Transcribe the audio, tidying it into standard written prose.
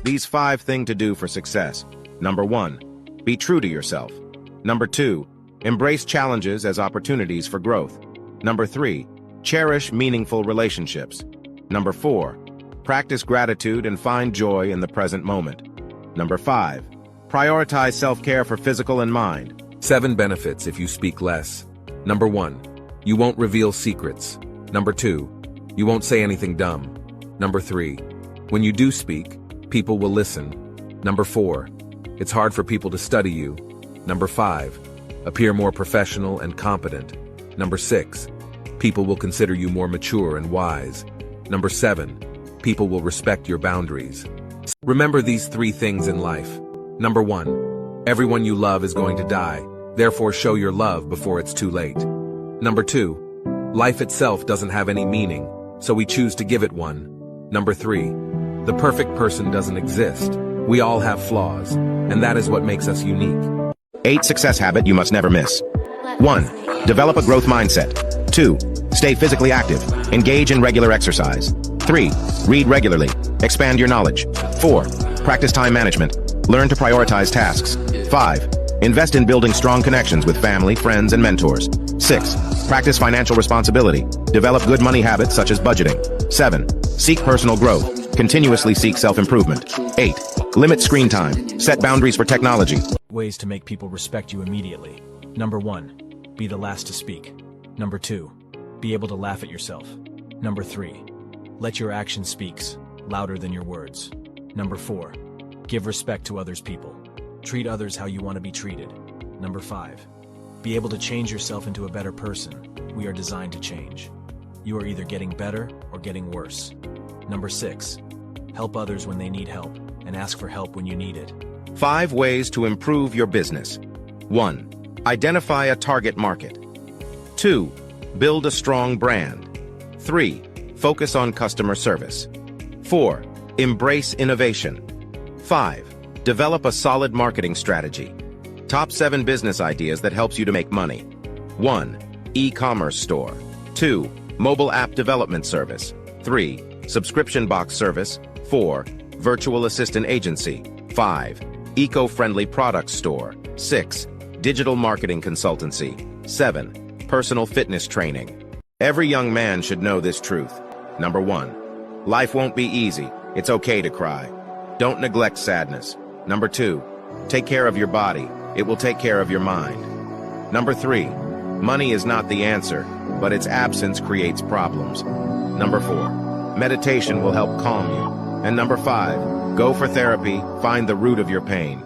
These 5 things to do for success. Number 1. Be true to yourself. Number 2. Embrace challenges as opportunities for growth. Number 3. Cherish meaningful relationships. Number 4. Practice gratitude and find joy in the present moment. Number 5. Prioritize self-care for physical and mind. 7 benefits if you speak less. Number 1. You won't reveal secrets. Number 2. You won't say anything dumb. Number 3. When you do speak, people will listen. Number 4. It's hard for people to study you. Number 5. Appear more professional and competent. Number 6. People will consider you more mature and wise. Number 7. People will respect your boundaries. Remember these 3 things in life. Number 1. Everyone you love is going to die. Therefore, show your love before it's too late. Number 2. Life itself doesn't have any meaning, so we choose to give it one. Number 3. The perfect person doesn't exist. We all have flaws, and that is what makes us unique. 8 success habits you must never miss. 1. Develop a growth mindset. 2. Stay physically active. Engage in regular exercise. 3. Read regularly. Expand your knowledge. 4. Practice time management. Learn to prioritize tasks. 5. Invest in building strong connections with family, friends, and mentors. 6. Practice financial responsibility. Develop good money habits such as budgeting. 7. Seek personal growth. Continuously seek self-improvement. 8. Limit screen time. Set boundaries for technology. Ways to make people respect you immediately. Number 1. Be the last to speak. Number 2. Be able to laugh at yourself. Number 3. Let your action speaks louder than your words. Number 4. Give respect to others people. Treat others how you want to be treated. Number 5. Be able to change yourself into a better person. We are designed to change. You are either getting better or getting worse. Number 6. Help others when they need help, and ask for help when you need it. 5 ways to improve your business. 1. Identify a target market. 2. Build a strong brand. 3. Focus on customer service. 4. Embrace innovation. 5. Develop a solid marketing strategy. Top 7 business ideas that helps you to make money. 1. E-commerce store. 2. Mobile app development service. 3. Subscription box service. 4. Virtual assistant agency. 5. Eco-friendly product store. 6. Digital marketing consultancy. 7. Personal fitness training. Every young man should know this truth. Number 1. Life won't be easy. It's okay to cry. Don't neglect sadness. Number 2. Take care of your body. It will take care of your mind. Number 3. Money is not the answer, but its absence creates problems. Number 4. Meditation will help calm you. And number 5. Go for therapy. Find the root of your pain.